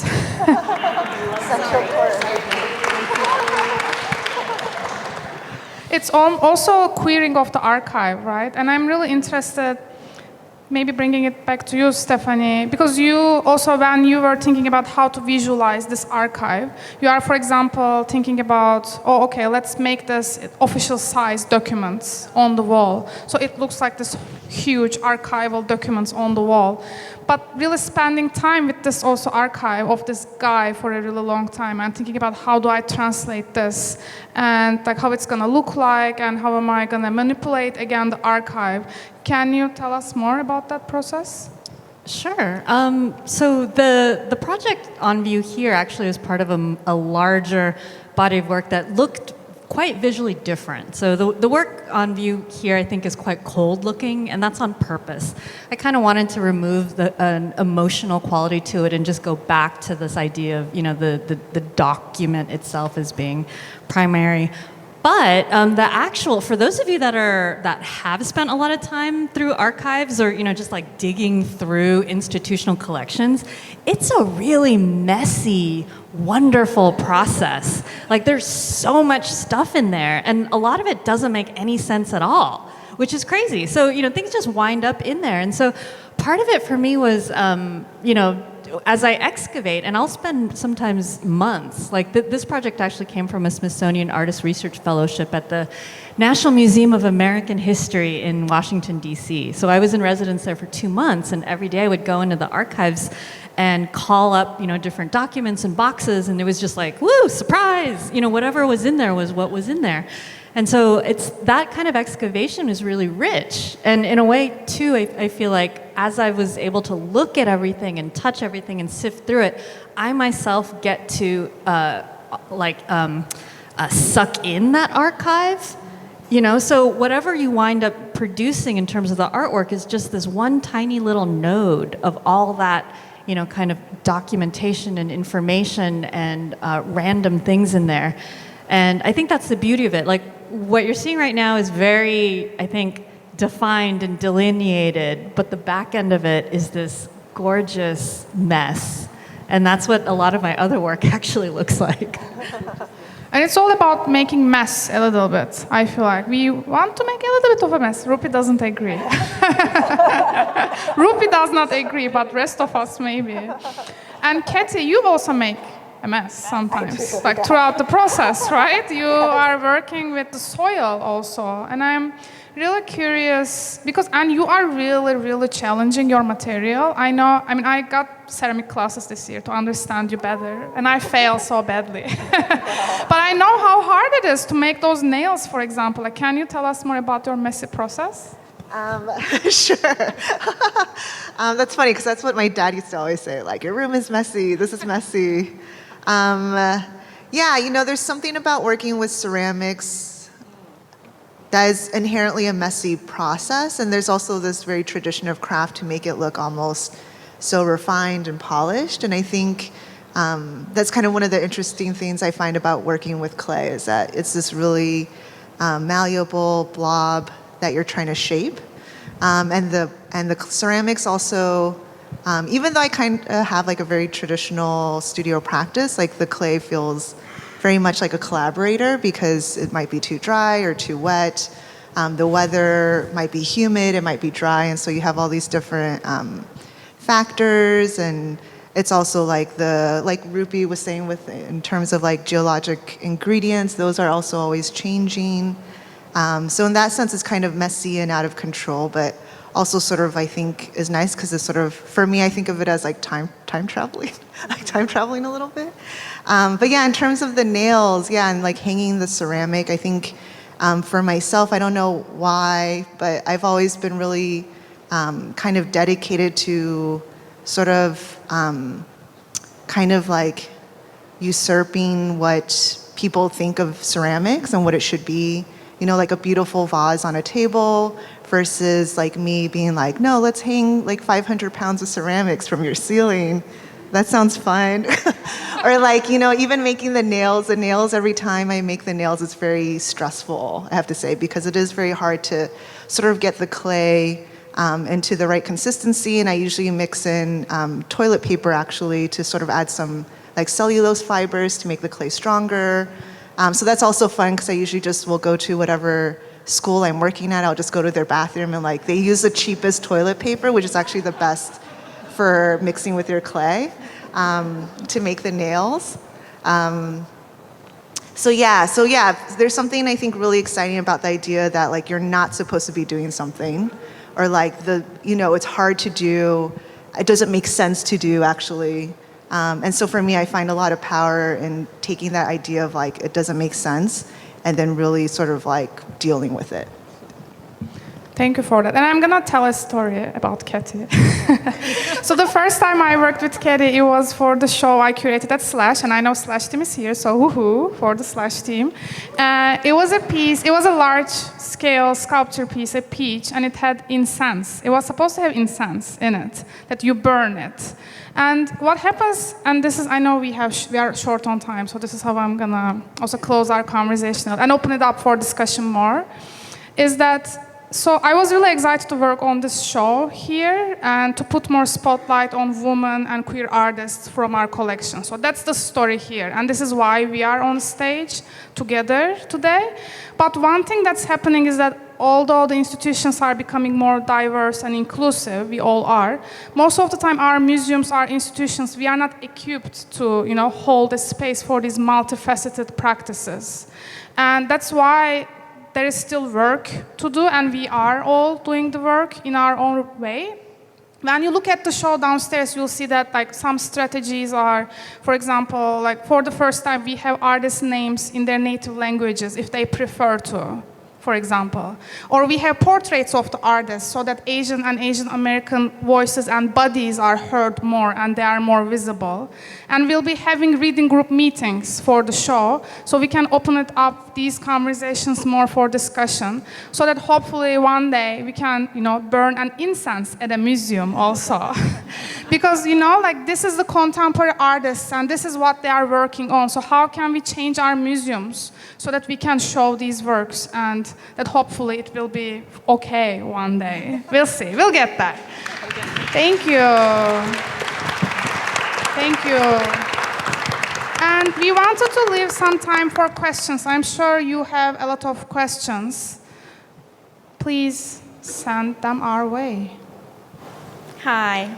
It's also a queering of the archive, right? And I'm really interested, maybe bringing it back to you, Stephanie, because you also, when you were thinking about how to visualize this archive, you are, for example, thinking about, let's make this official size documents on the wall. So it looks like this huge archival documents on the wall. But really spending time with this also archive of this guy for a really long time, and thinking about how do I translate this, and how it's gonna look like, and how am I gonna manipulate, again, the archive. Can you tell us more about that process? Sure. So the project on view here actually was part of a larger body of work that looked quite visually different. So the work on view here, I think, is quite cold looking, and that's on purpose. I kind of wanted to remove an emotional quality to it and just go back to this idea of the document itself as being primary. But for those of you that have spent a lot of time through archives, or just digging through institutional collections, it's a really messy, wonderful process. There's so much stuff in there, and a lot of it doesn't make any sense at all, which is crazy. So things just wind up in there, and so part of it for me was as I excavate, and I'll spend sometimes months, like this project actually came from a Smithsonian Artist Research Fellowship at the National Museum of American History in Washington, D.C. So I was in residence there for 2 months, and every day I would go into the archives and call up, different documents and boxes, and it was just like, woo, surprise! Whatever was in there was what was in there. And so it's that kind of excavation is really rich. And in a way, too, I feel like as I was able to look at everything and touch everything and sift through it, I myself get to suck in that archive. So whatever you wind up producing in terms of the artwork is just this one tiny little node of all that, kind of documentation and information and random things in there. And I think that's the beauty of it. Like, what you're seeing right now is very, I think, defined and delineated, but the back end of it is this gorgeous mess. And that's what a lot of my other work actually looks like. And it's all about making mess a little bit, I feel like. We want to make a little bit of a mess. Rupy doesn't agree. Rupy does not agree, but rest of us maybe. And Cathy, you also make a mess sometimes, like throughout the process, right? You are working with the soil also. And I'm really curious, and you are really, really challenging your material. I got ceramic classes this year to understand you better, and I fail so badly. But I know how hard it is to make those nails, for example. Like, can you tell us more about your messy process? Sure. That's funny, because that's what my dad used to always say, like, your room is messy, this is messy. There's something about working with ceramics that is inherently a messy process, and there's also this very tradition of craft to make it look almost so refined and polished. And I think that's kind of one of the interesting things I find about working with clay, is that it's this really malleable blob that you're trying to shape. And the ceramics also, even though I kind of have like a very traditional studio practice, like the clay feels very much like a collaborator, because it might be too dry or too wet. The weather might be humid, it might be dry, and so you have all these different factors. And it's also like Rupy was saying, in terms of like geologic ingredients, those are also always changing. So in that sense, it's kind of messy and out of control, but also sort of, I think, is nice, because it's sort of, for me, I think of it as like time traveling, like time traveling a little bit. But yeah, in terms of the nails, and like hanging the ceramic, I think for myself, I don't know why, but I've always been really kind of dedicated to sort of kind of like usurping what people think of ceramics and what it should be. Like a beautiful vase on a table versus like me being like, no, let's hang like 500 pounds of ceramics from your ceiling. That sounds fun. Or like, even making the nails. Every time I make the nails, it's very stressful, I have to say, because it is very hard to sort of get the clay into the right consistency. And I usually mix in toilet paper, actually, to sort of add some like cellulose fibers to make the clay stronger. So that's also fun, because I usually just will go to whatever school I'm working at. I'll just go to their bathroom, and like they use the cheapest toilet paper, which is actually the best for mixing with your clay to make the nails. So yeah, there's something I think really exciting about the idea that like you're not supposed to be doing something, or like it's hard to do. It doesn't make sense to do, actually. And so for me, I find a lot of power in taking that idea of like it doesn't make sense, and then really sort of like dealing with it. Thank you for that. And I'm gonna tell a story about Cathy. So the first time I worked with Cathy, it was for the show I curated at Slash, and I know Slash team is here, so woohoo for the Slash team. It was a piece, it was a large-scale sculpture piece, a peach, and it had incense. It was supposed to have incense in it, that you burn it. And what happens, and this is, I know we are short on time, so this is how I'm gonna also close our conversation and open it up for discussion more, is that, so I was really excited to work on this show here and to put more spotlight on women and queer artists from our collection. So that's the story here, and this is why we are on stage together today. But one thing that's happening is that although the institutions are becoming more diverse and inclusive, we all are, most of the time our museums, our institutions, we are not equipped to, hold a space for these multifaceted practices. And that's why there is still work to do, and we are all doing the work in our own way. When you look at the show downstairs, you'll see that some strategies are, for example, for the first time, we have artist names in their native languages if they prefer to, for example. Or we have portraits of the artists so that Asian and Asian American voices and bodies are heard more and they are more visible. And we'll be having reading group meetings for the show so we can open it up, these conversations more for discussion, so that hopefully one day we can, burn an incense at a museum also. Because, this is the contemporary artists and this is what they are working on. So how can we change our museums so that we can show these works and that hopefully it will be okay one day. We'll see. We'll get there. Thank you. Thank you. And we wanted to leave some time for questions. I'm sure you have a lot of questions. Please send them our way. Hi.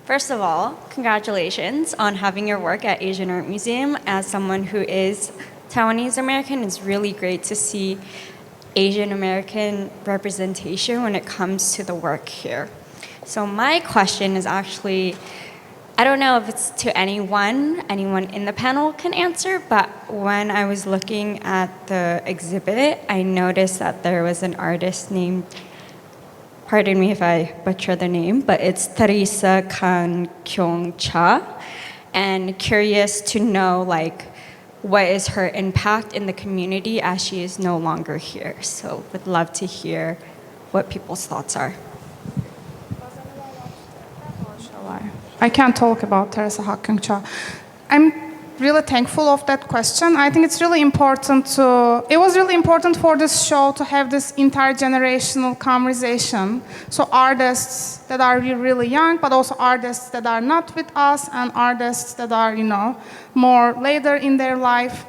First of all, congratulations on having your work at Asian Art Museum. As someone who is Taiwanese American, it's really great to see Asian American representation when it comes to the work here. So my question is actually, I don't know if it's to anyone in the panel can answer, but when I was looking at the exhibit, I noticed that there was an artist named, pardon me if I butcher the name, but it's Teresa Kan Kyung Cha, and curious to know what is her impact in the community as she is no longer here. So would love to hear what people's thoughts are. I can't talk about Teresa Kyung Cha. I'm really thankful of that question. I think it's really important it was really important for this show to have this intergenerational conversation. So artists that are really young, but also artists that are not with us and artists that are, more later in their life.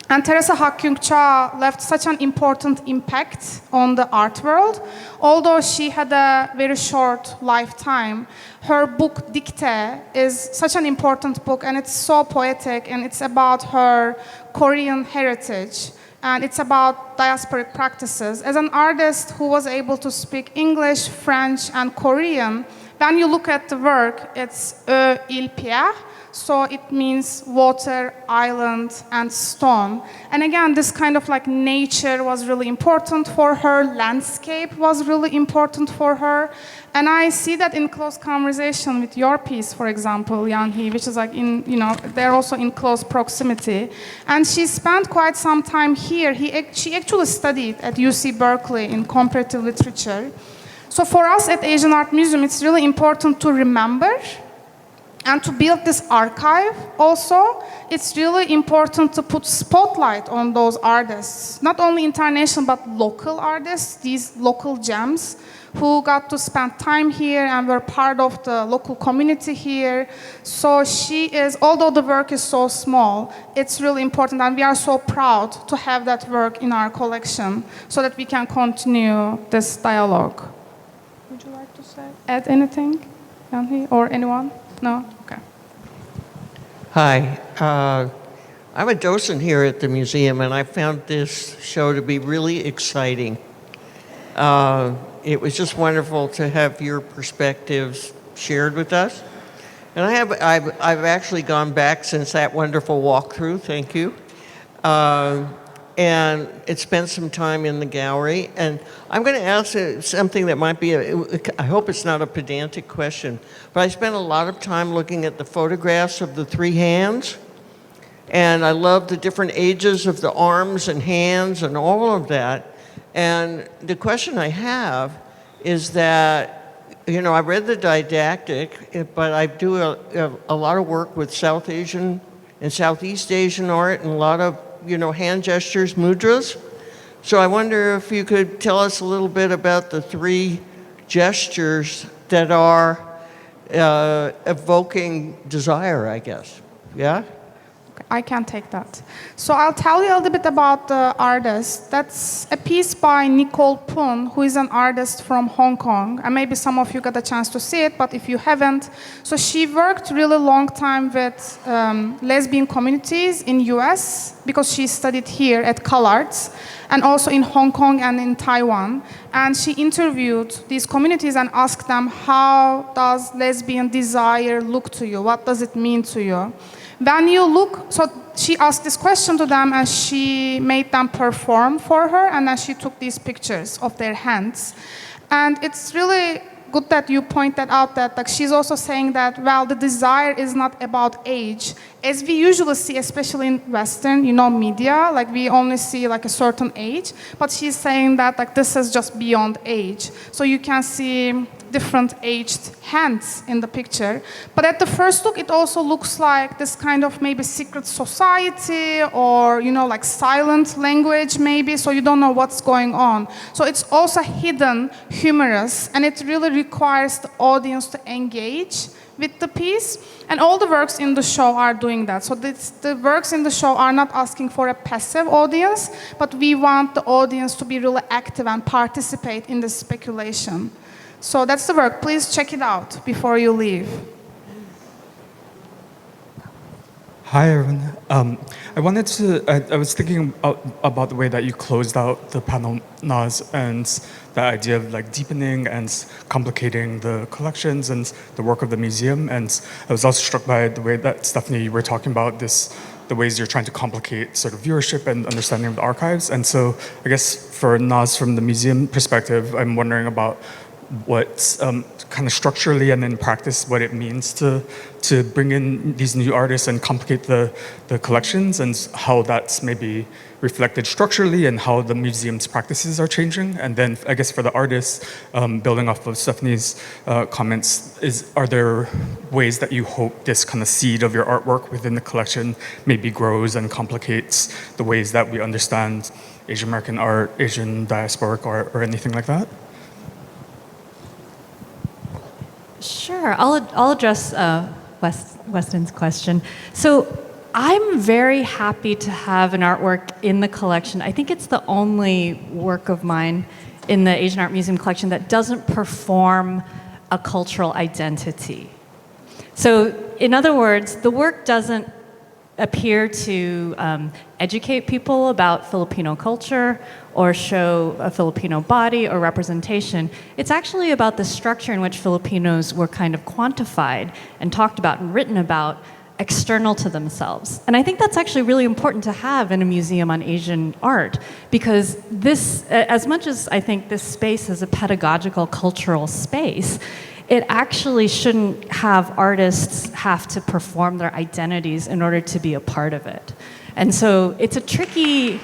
And Teresa Kyung Cha left such an important impact on the art world. Although she had a very short lifetime, her book Dicte is such an important book, and it's so poetic, and it's about her Korean heritage, and it's about diasporic practices. As an artist who was able to speak English, French, and Korean, when you look at the work, it's il pierre, so it means water, island, and stone. And again, this kind of nature was really important for her, landscape was really important for her. And I see that in close conversation with your piece, for example, Younhee, which is they're also in close proximity. And she spent quite some time here. She actually studied at UC Berkeley in comparative literature. So for us at Asian Art Museum, it's really important to remember and to build this archive also. It's really important to put spotlight on those artists, not only international, but local artists, these local gems who got to spend time here and were part of the local community here. So she is, although the work is so small, it's really important, and we are so proud to have that work in our collection so that we can continue this dialogue. Would you like to add anything, Younhee, or anyone? No? Okay. Hi. I'm a docent here at the museum, and I found this show to be really exciting. It was just wonderful to have your perspectives shared with us. And I've actually gone back since that wonderful walkthrough, thank you. And it spent some time in the gallery. And I'm going to ask something that might be, I hope it's not a pedantic question, but I spent a lot of time looking at the photographs of the three hands. And I love the different ages of the arms and hands and all of that. And the question I have is that, I read the didactic, but I do a lot of work with South Asian and Southeast Asian art and a lot of, hand gestures, mudras. So I wonder if you could tell us a little bit about the three gestures that are evoking desire, I guess. Yeah? I can take that. So I'll tell you a little bit about the artist. That's a piece by Nicole Poon, who is an artist from Hong Kong. And maybe some of you got a chance to see it, but if you haven't, so she worked really long time with lesbian communities in US because she studied here at CalArts and also in Hong Kong and in Taiwan. And she interviewed these communities and asked them, how does lesbian desire look to you? What does it mean to you? When you look, so she asked this question to them and she made them perform for her, and then she took these pictures of their hands. And it's really good that you pointed out that like, she's also saying that, well, the desire is not about age. As we usually see, especially in Western, media, like we only see like a certain age, but she's saying that like this is just beyond age. So you can see different aged hands in the picture. But at the first look, it also looks like this kind of maybe secret society or, like silent language maybe, so you don't know what's going on. So it's also hidden, humorous, and it really requires the audience to engage with the piece. And all the works in the show are doing that. So the works in the show are not asking for a passive audience, but we want the audience to be really active and participate in the speculation. So that's the work. Please check it out before you leave. Hi, everyone. I was thinking about the way that you closed out the panel, Naz, and the idea of like deepening and complicating the collections and the work of the museum. And I was also struck by the way that, Stephanie, you were talking about the ways you're trying to complicate sort of viewership and understanding of the archives. And so I guess for Naz, from the museum perspective, I'm wondering about what kind of structurally and in practice what it means to bring in these new artists and complicate the collections, and how that's maybe reflected structurally and how the museum's practices are changing. And then I guess for the artists, building off of Stephanie's comments, are there ways that you hope this kind of seed of your artwork within the collection maybe grows and complicates the ways that we understand Asian American art, Asian diasporic art, or anything like that? Sure, I'll address Weston's question. So I'm very happy to have an artwork in the collection. I think it's the only work of mine in the Asian Art Museum collection that doesn't perform a cultural identity. So in other words, the work doesn't appear to educate people about Filipino culture or show a Filipino body or representation. It's actually about the structure in which Filipinos were kind of quantified and talked about and written about external to themselves. And I think that's actually really important to have in a museum on Asian art, because this, as much as I think this space is a pedagogical cultural space, it actually shouldn't have artists have to perform their identities in order to be a part of it. And so it's a tricky,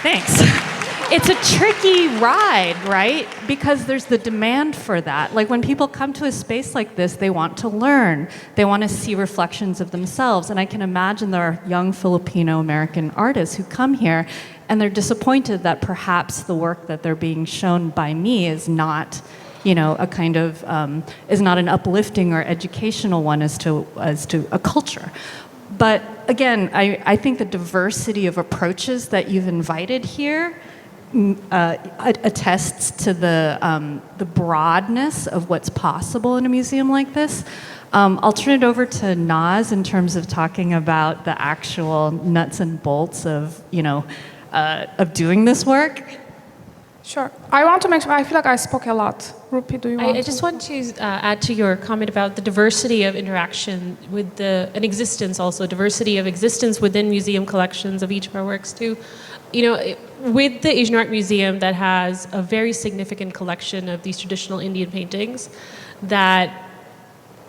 thanks. It's a tricky ride, right? Because there's the demand for that. Like when people come to a space like this, they want to learn. They want to see reflections of themselves. And I can imagine there are young Filipino-American artists who come here and they're disappointed that perhaps the work that they're being shown by me is not, a kind of, is not an uplifting or educational one as to a culture. But again, I think the diversity of approaches that you've invited here attests to the broadness of what's possible in a museum like this. I'll turn it over to Naz in terms of talking about the actual nuts and bolts of doing this work. Sure. I want to make sure, I feel like I spoke a lot. Rupy, do you want I just want to add to your comment about the diversity of interaction with an existence also, diversity of existence within museum collections of each of our works too. With the Asian Art Museum that has a very significant collection of these traditional Indian paintings that,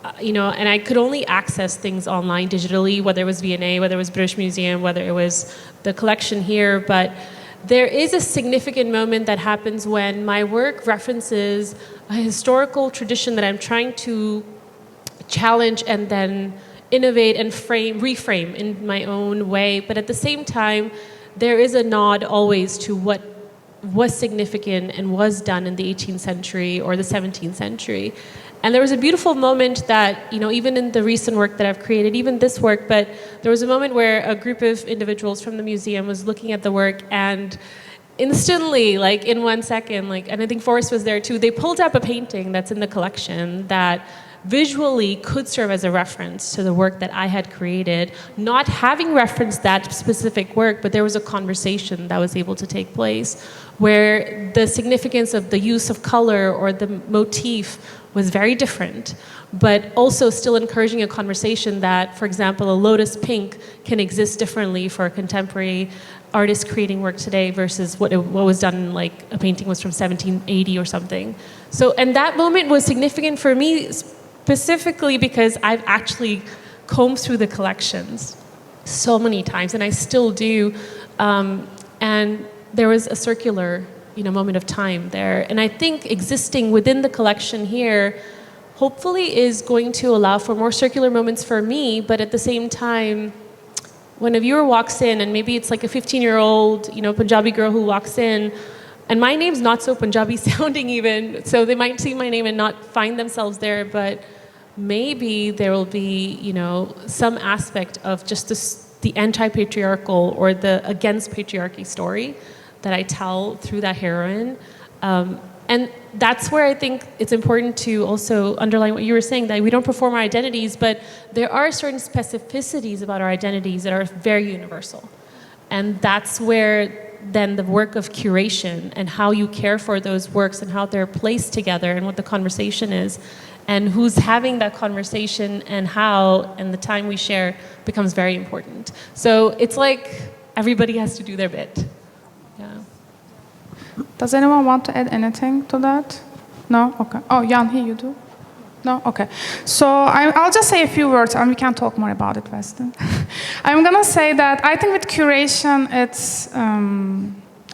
and I could only access things online digitally, whether it was V&A, whether it was British Museum, whether it was the collection here, but there is a significant moment that happens when my work references a historical tradition that I'm trying to challenge and then innovate and reframe in my own way. But at the same time, there is a nod always to what was significant and was done in the 18th century or the 17th century. And there was a beautiful moment that, even in the recent work that I've created, even this work, but there was a moment where a group of individuals from the museum was looking at the work and instantly, like in 1 second, and I think Forrest was there too, they pulled up a painting that's in the collection that visually could serve as a reference to the work that I had created, not having referenced that specific work, but there was a conversation that was able to take place where the significance of the use of color or the motif was very different, but also still encouraging a conversation that, for example, a lotus pink can exist differently for a contemporary artist creating work today versus what was done, like a painting was from 1780 or something. So, and that moment was significant for me specifically because I've actually combed through the collections so many times, and I still do. And there was a circular, moment of time there. And I think existing within the collection here, hopefully is going to allow for more circular moments for me, but at the same time, when a viewer walks in, and maybe it's like a 15-year-old, Punjabi girl who walks in, and my name's not so Punjabi sounding even, so they might see my name and not find themselves there, but maybe there will be, some aspect of just the anti-patriarchal or the against patriarchy story that I tell through that heroine. And that's where I think it's important to also underline what you were saying, that we don't perform our identities, but there are certain specificities about our identities that are very universal. And that's where then the work of curation and how you care for those works and how they're placed together and what the conversation is and who's having that conversation and how and the time we share becomes very important. So it's like everybody has to do their bit. Yeah. Does anyone want to add anything to that? No? Okay. Oh, Younhee, you do? No? Okay. So I'll just say a few words, and we can talk more about it, Weston. I'm going to say that I think with curation, it's...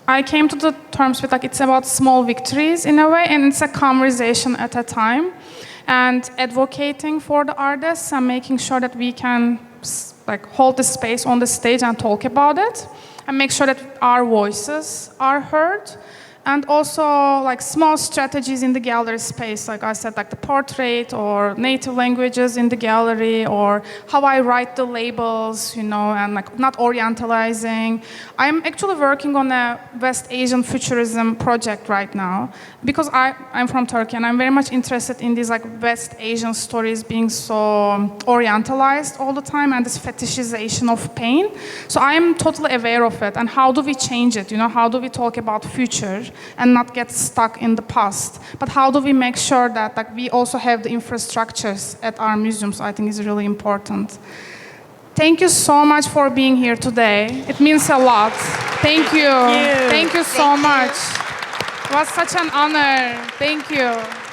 I came to the terms with, it's about small victories in a way, and it's a conversation at a time. And advocating for the artists and making sure that we can, hold the space on the stage and talk about it. And make sure that our voices are heard. And also, small strategies in the gallery space, like I said, the portrait or native languages in the gallery, or how I write the labels, and not orientalizing. I'm actually working on a West Asian futurism project right now, because I'm from Turkey, and I'm very much interested in these West Asian stories being so orientalized all the time, and this fetishization of pain. So I'm totally aware of it, and how do we change it? How do we talk about future? And not get stuck in the past. But how do we make sure that we also have the infrastructures at our museums? I think is really important. Thank you so much for being here today. It means a lot. Thank you. Thank you so much. It was such an honor. Thank you.